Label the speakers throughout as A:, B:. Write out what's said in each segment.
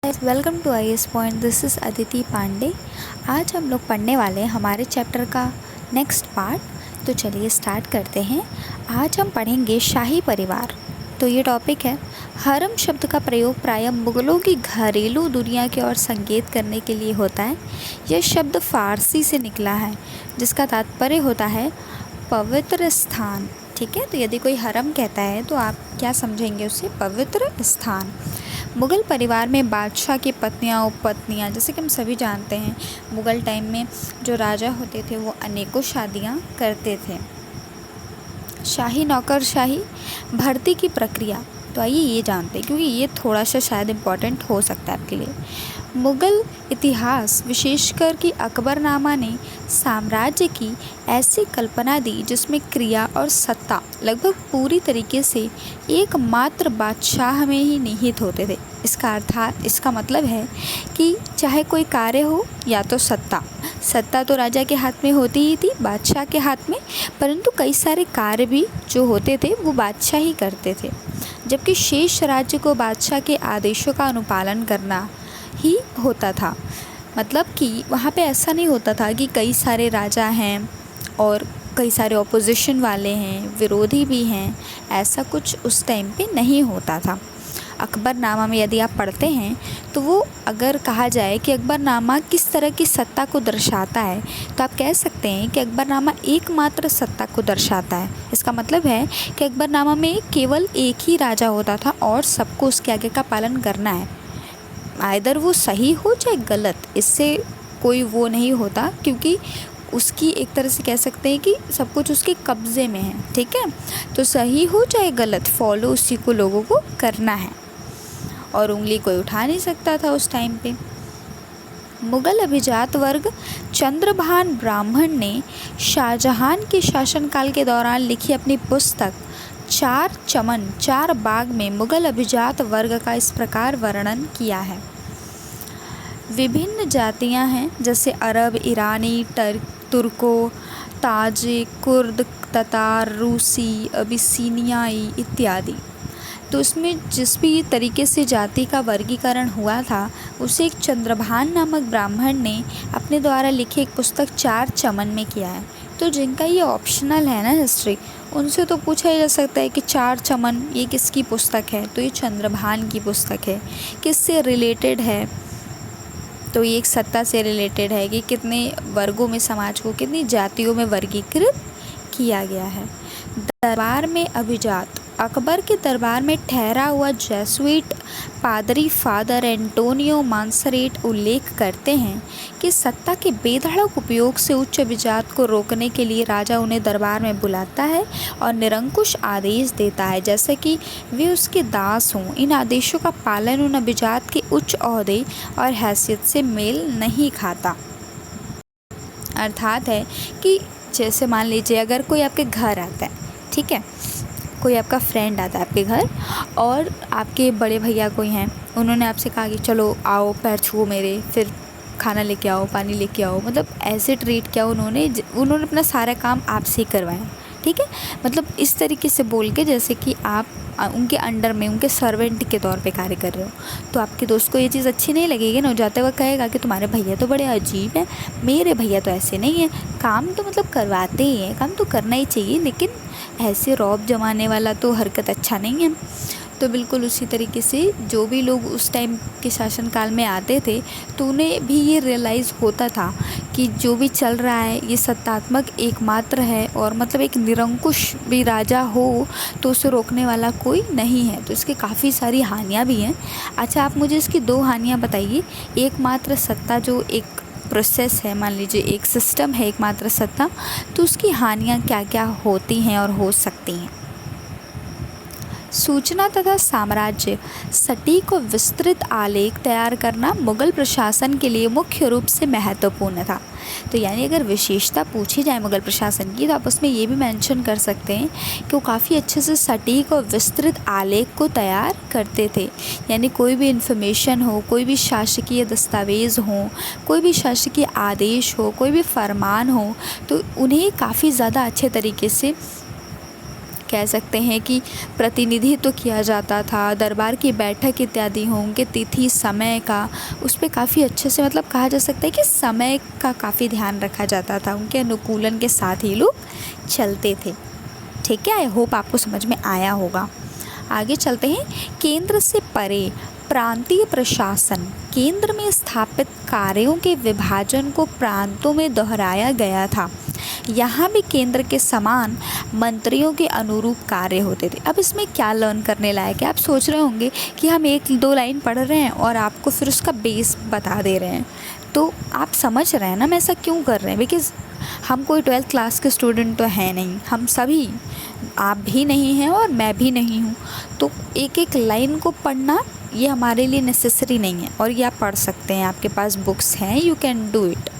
A: Welcome to I S point. This is Aditi Pandey. आज हम लोग पढ़ने वाले हैं हमारे चैप्टर का नेक्स्ट पार्ट। तो चलिए स्टार्ट करते हैं। आज हम पढ़ेंगे शाही परिवार। तो ये टॉपिक है। हरम शब्द का प्रयोग प्रायः मुग़लों की घरेलू दुनिया की ओर संकेत करने के लिए होता है। यह शब्द फ़ारसी से निकला है जिसका तात्पर्य होता है पवित्र स्थान। ठीक है, तो यदि कोई हरम कहता है तो आप क्या समझेंगे उसे? पवित्र स्थान। मुग़ल परिवार में बादशाह की पत्नियाँ उपपत्नियाँ, जैसे कि हम सभी जानते हैं मुग़ल टाइम में जो राजा होते थे वो अनेकों शादियाँ करते थे। शाही नौकरशाही भर्ती की प्रक्रिया, तो आइए ये जानते हैं क्योंकि ये थोड़ा सा शायद इम्पॉर्टेंट हो सकता है आपके लिए। मुग़ल इतिहास विशेषकर कि अकबरनामा ने साम्राज्य की ऐसी कल्पना दी जिसमें क्रिया और सत्ता लगभग पूरी तरीके से एकमात्र बादशाह में ही निहित होते थे। इसका मतलब है कि चाहे कोई कार्य हो या तो सत्ता तो राजा के हाथ में होती ही थी, बादशाह के हाथ में, परंतु कई सारे कार्य भी जो होते थे वो बादशाह ही करते थे, जबकि शेष राज्य को बादशाह के आदेशों का अनुपालन करना ही होता था। मतलब कि वहाँ पे ऐसा नहीं होता था कि कई सारे राजा हैं और कई सारे ऑपोजिशन वाले हैं, विरोधी भी हैं, ऐसा कुछ उस टाइम पे नहीं होता था। अकबरनामा में यदि आप पढ़ते हैं तो वो अगर कहा जाए कि अकबरनामा किस तरह की सत्ता को दर्शाता है तो आप कह सकते हैं कि अकबरनामा एकमात्र सत्ता को दर्शाता है। इसका मतलब है कि अकबरनामा में केवल एक ही राजा होता था और सबको उसके आगे का पालन करना है, आइदर वो सही हो चाहे गलत, इससे कोई वो नहीं होता, क्योंकि उसकी एक तरह से कह सकते हैं कि सब कुछ उसके कब्ज़े में है। ठीक है, तो सही हो चाहे गलत, फॉलो उसी को लोगों को करना है और उंगली कोई उठा नहीं सकता था उस टाइम पे। मुग़ल अभिजात वर्ग चंद्रभान ब्राह्मण ने शाहजहां के शासनकाल के दौरान लिखी अपनी पुस्तक चार चमन चार बाग में मुग़ल अभिजात वर्ग का इस प्रकार वर्णन किया है। विभिन्न जातियां हैं जैसे अरब, ईरानी, तुर्को, ताजिक, कुर्द, ततार, रूसी, अबिसिनियाई इत्यादि। तो उसमें जिस भी तरीके से जाति का वर्गीकरण हुआ था उसे एक चंद्रभान नामक ब्राह्मण ने अपने द्वारा लिखी एक पुस्तक चार चमन में किया है। तो जिनका ये ऑप्शनल है ना हिस्ट्री, उनसे तो पूछा जा सकता है कि चार चमन ये किसकी पुस्तक है, तो ये चंद्रभान की पुस्तक है। किससे रिलेटेड है? तो ये एक सत्ता से रिलेटेड है कि कितने वर्गों में समाज को कितनी जातियों में वर्गीकृत किया गया है। दरबार में अभिजात अकबर के दरबार में ठहरा हुआ जेसुइट पादरी फादर एंटोनियो मांसरेट उल्लेख करते हैं कि सत्ता के बेधड़क उपयोग से उच्च अभिजात को रोकने के लिए राजा उन्हें दरबार में बुलाता है और निरंकुश आदेश देता है, जैसे कि वे उसके दास हों। इन आदेशों का पालन उन अभिजात के उच्च ओहदे और हैसियत से मेल नहीं खाता। अर्थात है कि जैसे मान लीजिए अगर कोई आपके घर आता है, ठीक है, कोई आपका फ्रेंड आता है आपके घर और आपके बड़े भैया कोई हैं, उन्होंने आपसे कहा कि चलो आओ पैर छुओ मेरे, फिर खाना लेके आओ, पानी लेके आओ, मतलब ऐसे ट्रीट किया उन्होंने अपना सारा काम आपसे ही करवाया। ठीक है, मतलब इस तरीके से बोल के जैसे कि आप उनके अंडर में उनके सर्वेंट के तौर पे कार्य कर रहे हो, तो आपके दोस्त को ये चीज़ अच्छी नहीं लगेगी ना। जाते वक्त कहेगा कि तुम्हारे भैया तो बड़े अजीब हैं, मेरे भैया तो ऐसे नहीं हैं, काम तो मतलब करवाते ही हैं, काम तो करना ही चाहिए, लेकिन ऐसे रौब जमाने वाला तो हरकत अच्छा नहीं है। तो बिल्कुल उसी तरीके से जो भी लोग उस टाइम के शासनकाल में आते थे तो उन्हें भी ये रियलाइज़ होता था कि जो भी चल रहा है ये सत्तात्मक एकमात्र है और मतलब एक निरंकुश भी राजा हो तो उसे रोकने वाला कोई नहीं है। तो इसके काफ़ी सारी हानियाँ भी हैं। अच्छा, आप मुझे इसकी दो हानियाँ बताइए। एकमात्र सत्ता जो एक प्रोसेस है, मान लीजिए एक सिस्टम है एकमात्र सत्ता, तो उसकी हानियाँ क्या क्या होती हैं और हो सकती हैं? सूचना तथा साम्राज्य सटीक और विस्तृत आलेख तैयार करना मुग़ल प्रशासन के लिए मुख्य रूप से महत्वपूर्ण था। तो यानी अगर विशेषता पूछी जाए मुग़ल प्रशासन की तो आप उसमें ये भी मेंशन कर सकते हैं कि वो काफ़ी अच्छे से सटीक और विस्तृत आलेख को तैयार करते थे। यानी कोई भी इन्फॉर्मेशन हो, कोई भी शासकीय दस्तावेज़ हो, कोई भी शासकीय आदेश हो, कोई भी फरमान हो, तो उन्हें काफ़ी ज़्यादा अच्छे तरीके से कह सकते हैं कि प्रतिनिधित्व किया जाता था, दरबार की बैठक इत्यादि हों, उनके तिथि समय का उस पर काफ़ी अच्छे से मतलब कहा जा सकता है कि समय का काफ़ी ध्यान रखा जाता था, उनके अनुकूलन के साथ ही लोग चलते थे। ठीक है, आई होप आपको समझ में आया होगा। आगे चलते हैं। केंद्र से परे प्रांतीय प्रशासन, केंद्र में स्थापित कार्यों के विभाजन को प्रांतों में दोहराया गया था। यहाँ भी केंद्र के समान मंत्रियों के अनुरूप कार्य होते थे। अब इसमें क्या लर्न करने लायक है? आप सोच रहे होंगे कि हम 1-2 लाइन पढ़ रहे हैं और आपको फिर उसका बेस बता दे रहे हैं, तो आप समझ रहे हैं ना हम ऐसा क्यों कर रहे हैं? बिकॉज़ हम कोई 12th क्लास के स्टूडेंट तो हैं नहीं, हम सभी, आप भी नहीं हैं और मैं भी नहीं हूँ, तो एक एक लाइन को पढ़ना ये हमारे लिए नेसेसरी नहीं है। और ये आप पढ़ सकते हैं, आपके पास बुक्स हैं, यू कैन डू इट।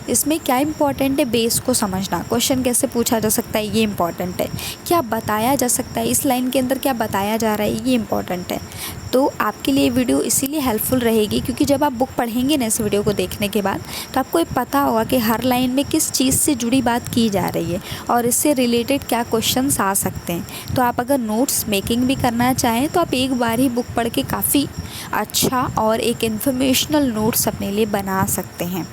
A: इसमें क्या इम्पॉर्टेंट है? बेस को समझना, क्वेश्चन कैसे पूछा जा सकता है ये इम्पॉर्टेंट है, क्या बताया जा सकता है, इस लाइन के अंदर क्या बताया जा रहा है ये इम्पॉर्टेंट है। तो आपके लिए वीडियो इसीलिए हेल्पफुल रहेगी क्योंकि जब आप बुक पढ़ेंगे ना इस वीडियो को देखने के बाद, तो आपको ये पता होगा कि हर लाइन में किस चीज़ से जुड़ी बात की जा रही है और इससे रिलेटेड क्या क्वेश्चंस आ सकते हैं। तो आप अगर नोट्स मेकिंग भी करना चाहें तो आप एक बार ही बुक पढ़ के काफ़ी अच्छा और एक इन्फॉर्मेशनल नोट्स अपने लिए बना सकते हैं।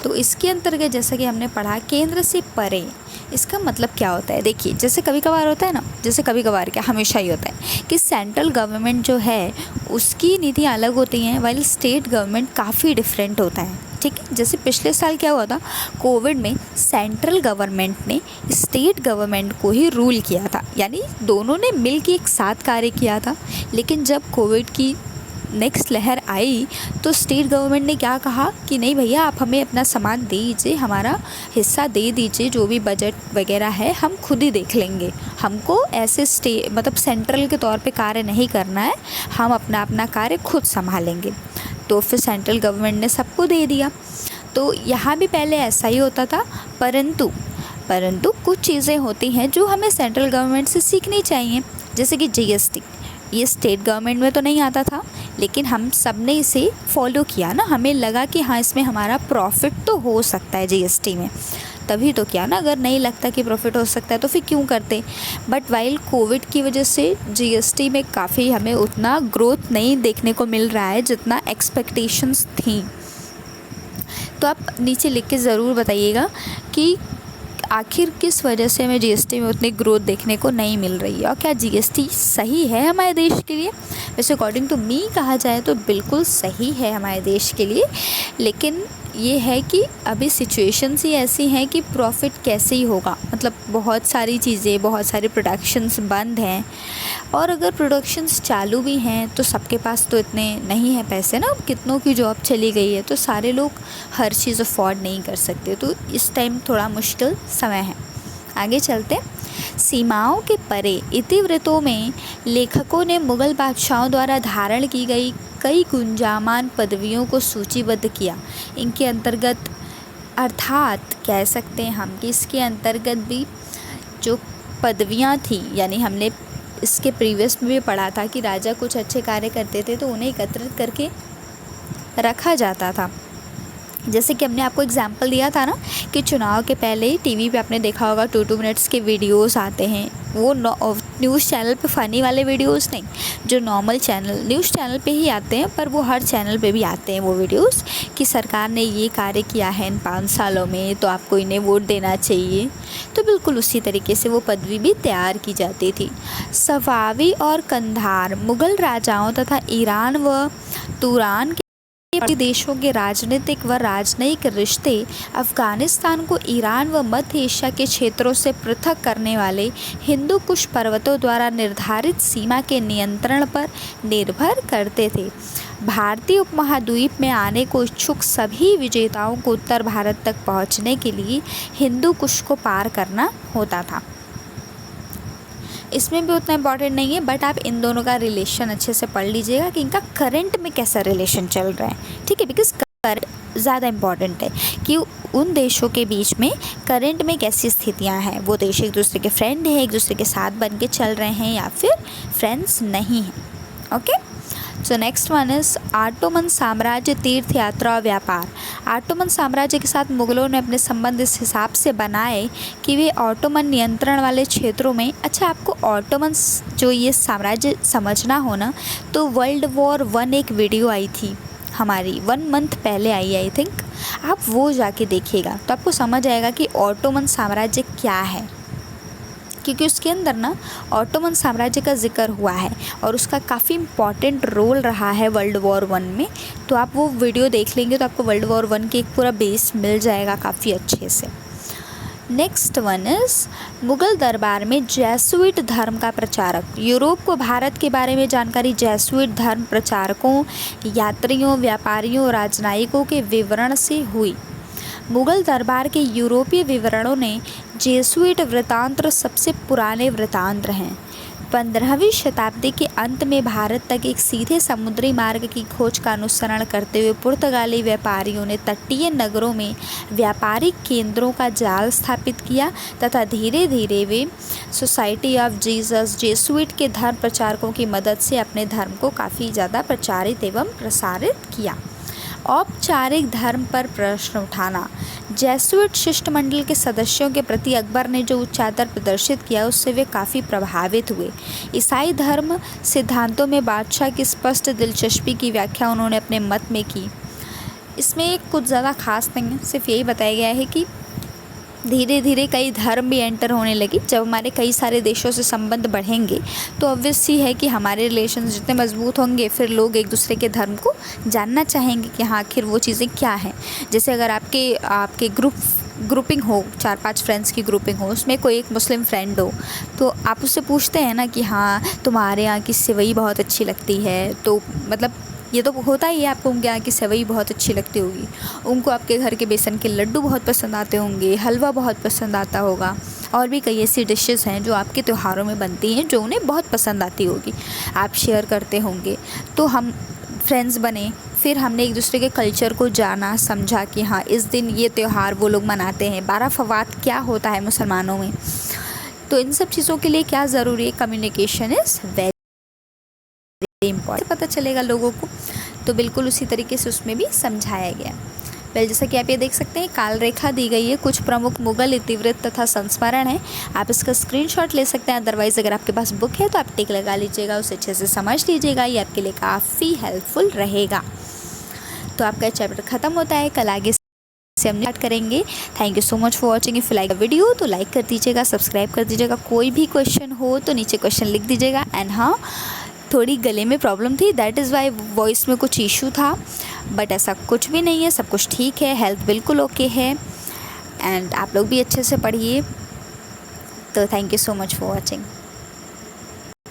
A: तो इसके अंतर्गत जैसा कि हमने पढ़ा, केंद्र से परे, इसका मतलब क्या होता है? देखिए, जैसे कभी कभार होता है ना, जैसे कभी कभार क्या, हमेशा ही होता है कि सेंट्रल गवर्नमेंट जो है उसकी नीतियाँ अलग होती हैं, वाइल स्टेट गवर्नमेंट काफ़ी डिफरेंट होता है। ठीक है, जैसे पिछले साल क्या हुआ था, कोविड में सेंट्रल गवर्नमेंट ने स्टेट गवर्नमेंट को ही रूल किया था, यानी दोनों ने मिलकर एक साथ कार्य किया था। लेकिन जब कोविड की नेक्स्ट लहर आई तो स्टेट गवर्नमेंट ने क्या कहा कि नहीं भैया, आप हमें अपना सामान दे दीजिए, हमारा हिस्सा दे दीजिए, जो भी बजट वगैरह है हम खुद ही देख लेंगे, हमको ऐसे मतलब सेंट्रल के तौर पे कार्य नहीं करना है, हम अपना अपना कार्य खुद संभालेंगे। तो फिर सेंट्रल गवर्नमेंट ने सबको दे दिया। तो यहाँ भी पहले ऐसा ही होता था, परंतु कुछ चीज़ें होती हैं जो हमें सेंट्रल गवर्नमेंट से सीखनी चाहिए, जैसे कि GST। ये स्टेट गवर्नमेंट में तो नहीं आता था, लेकिन हम सब ने इसे फॉलो किया ना, हमें लगा कि हाँ इसमें हमारा प्रॉफिट तो हो सकता है GST में, तभी तो किया ना। अगर नहीं लगता कि प्रॉफिट हो सकता है तो फिर क्यों करते। बट वाइल कोविड की वजह से GST में काफ़ी हमें उतना ग्रोथ नहीं देखने को मिल रहा है जितना एक्सपेक्टेशंस थी। तो आप नीचे लिख के ज़रूर बताइएगा कि आखिर किस वजह से हमें GST में उतनी ग्रोथ देखने को नहीं मिल रही है और क्या GST सही है हमारे देश के लिए। वैसे अकॉर्डिंग टू मी कहा जाए तो बिल्कुल सही है हमारे देश के लिए, लेकिन ये है कि अभी सिचुएशंस ही ऐसी हैं कि प्रॉफिट कैसे ही होगा। मतलब बहुत सारी चीज़ें, बहुत सारे प्रोडक्शंस बंद हैं, और अगर प्रोडक्शंस चालू भी हैं तो सबके पास तो इतने नहीं है पैसे ना, कितनों की जॉब चली गई है, तो सारे लोग हर चीज़ अफोर्ड नहीं कर सकते। तो इस टाइम थोड़ा मुश्किल समय है। आगे चलते। सीमाओं के परे इतिवृत्तों में लेखकों ने मुग़ल बादशाहों द्वारा धारण की गई कई गुंजामान पदवियों को सूचीबद्ध किया। इनके अंतर्गत अर्थात कह सकते हैं हम कि इसके अंतर्गत भी जो पदवियां थी, यानी हमने इसके प्रीवियस में भी पढ़ा था कि राजा कुछ अच्छे कार्य करते थे तो उन्हें एकत्रित करके रखा जाता था। जैसे कि हमने आपको एग्जाम्पल दिया था ना कि चुनाव के पहले टीवी पे आपने देखा होगा 2-2 मिनट्स के वीडियोस आते हैं, वो न्यूज़ चैनल पे फ़नी वाले वीडियोस नहीं, जो नॉर्मल चैनल न्यूज़ चैनल पे ही आते हैं, पर वो हर चैनल पे भी आते हैं वो वीडियोस कि सरकार ने ये कार्य किया है इन 5 सालों में, तो आपको इन्हें वोट देना चाहिए। तो बिल्कुल उसी तरीके से वो पदवी भी तैयार की जाती थी। सफावी और कंधार मुग़ल राजाओं तथा ईरान व तुरान देशों के राजनीतिक व राजनयिक रिश्ते अफ़गानिस्तान को ईरान व मध्य एशिया के क्षेत्रों से पृथक करने वाले हिंदू कुश पर्वतों द्वारा निर्धारित सीमा के नियंत्रण पर निर्भर करते थे। भारतीय उपमहाद्वीप में आने को इच्छुक सभी विजेताओं को उत्तर भारत तक पहुंचने के लिए हिंदू कुश को पार करना होता था। इसमें भी उतना इम्पॉर्टेंट नहीं है, बट आप इन दोनों का रिलेशन अच्छे से पढ़ लीजिएगा कि इनका करंट में कैसा रिलेशन चल रहा है। ठीक है, बिकॉज करंट ज़्यादा इम्पॉर्टेंट है कि उन देशों के बीच में करंट में कैसी स्थितियां हैं, वो देश एक दूसरे के फ्रेंड हैं, एक दूसरे के साथ बन के चल रहे हैं या फिर फ्रेंड्स नहीं हैं। Okay. So next one is Ottoman साम्राज्य, तीर्थ यात्रा और व्यापार। ऑटोमन साम्राज्य के साथ मुग़लों ने अपने संबंध इस हिसाब से बनाए कि वे ऑटोमन नियंत्रण वाले क्षेत्रों में, अच्छा आपको ऑटोमन जो ये साम्राज्य समझना हो ना, तो वर्ल्ड वॉर 1 एक वीडियो आई थी हमारी 1 मंथ पहले आई थिंक, आप वो जाके देखिएगा तो आपको समझ आएगा कि ऑटोमन साम्राज्य क्या है, क्योंकि उसके अंदर ना ऑटोमन साम्राज्य का जिक्र हुआ है और उसका काफ़ी इम्पॉर्टेंट रोल रहा है वर्ल्ड वॉर 1 में। तो आप वो वीडियो देख लेंगे तो आपको वर्ल्ड वॉर 1 की एक पूरा बेस मिल जाएगा काफ़ी अच्छे से। नेक्स्ट वन इज़ मुग़ल दरबार में जैसुइट धर्म का प्रचारक। यूरोप को भारत के बारे में जानकारी जैसुइट धर्म प्रचारकों, यात्रियों, व्यापारियों, राजनयिकों के विवरण से हुई। मुग़ल दरबार के यूरोपीय विवरणों ने जेसुइट वृत्तांत सबसे पुराने वृत्तांत हैं। 15वीं शताब्दी के अंत में भारत तक एक सीधे समुद्री मार्ग की खोज का अनुसरण करते हुए पुर्तगाली व्यापारियों ने तटीय नगरों में व्यापारिक केंद्रों का जाल स्थापित किया तथा धीरे धीरे वे सोसाइटी ऑफ जीसस जेसुइट के धर्म प्रचारकों की मदद से अपने धर्म को काफ़ी ज़्यादा प्रचारित एवं प्रसारित किया। औपचारिक धर्म पर प्रश्न उठाना। जेसुइट शिष्टमंडल के सदस्यों के प्रति अकबर ने जो उच्च आदर प्रदर्शित किया उससे वे काफ़ी प्रभावित हुए। ईसाई धर्म सिद्धांतों में बादशाह की स्पष्ट दिलचस्पी की व्याख्या उन्होंने अपने मत में की। इसमें कुछ ज़्यादा खास नहीं है, सिर्फ यही बताया गया है कि धीरे धीरे कई धर्म भी एंटर होने लगी। जब हमारे कई सारे देशों से संबंध बढ़ेंगे तो ऑब्वियस ही है कि हमारे रिलेशन जितने मजबूत होंगे फिर लोग एक दूसरे के धर्म को जानना चाहेंगे कि हाँ आखिर वो चीज़ें क्या हैं। जैसे अगर आपके ग्रुपिंग हो, 4-5 फ्रेंड्स की ग्रुपिंग हो, उसमें कोई एक मुस्लिम फ्रेंड हो तो आप उससे पूछते हैं ना कि हाँ तुम्हारे यहाँ की सेवई बहुत अच्छी लगती है, तो मतलब ये तो होता ही है, आपको उनके यहाँ की सेवई बहुत अच्छी लगती होगी, उनको आपके घर के बेसन के लड्डू बहुत पसंद आते होंगे, हलवा बहुत पसंद आता होगा, और भी कई ऐसी डिशेस हैं जो आपके त्योहारों में बनती हैं जो उन्हें बहुत पसंद आती होगी, आप शेयर करते होंगे। तो हम फ्रेंड्स बने, फिर हमने एक दूसरे के कल्चर को जाना समझा कि हाँ इस दिन ये त्यौहार वो लोग मनाते हैं। 12 फवाद क्या होता है मुसलमानों में, तो इन सब चीज़ों के लिए क्या ज़रूरी है, कम्युनिकेशन इज़ वेरी इम्पॉर्टेंट, पता चलेगा लोगों को। तो बिल्कुल उसी तरीके से उसमें भी समझाया गया। जैसा कि आप ये देख सकते हैं काल रेखा दी गई है, कुछ प्रमुख मुग़ल इतिवृत्त तथा संस्मरण है, आप इसका स्क्रीनशॉट ले सकते हैं। अदरवाइज़ अगर आपके पास बुक है तो आप टिक लगा लीजिएगा, उसे अच्छे से समझ लीजिएगा, ये आपके लिए काफ़ी हेल्पफुल रहेगा। तो आपका चैप्टर ख़त्म होता है, कल आगे से हम स्टार्ट करेंगे। Thank you so much for watching. If you like video तो लाइक कर दीजिएगा, सब्सक्राइब कर दीजिएगा, कोई भी क्वेश्चन हो तो नीचे क्वेश्चन लिख दीजिएगा। एंड हाँ थोड़ी गले में प्रॉब्लम थी, दैट इज़ वाई वॉइस में कुछ इशू था, बट ऐसा कुछ भी नहीं है, सब कुछ ठीक है, हेल्थ बिल्कुल ओके है। एंड आप लोग भी अच्छे से पढ़िए। तो thank you so much for watching.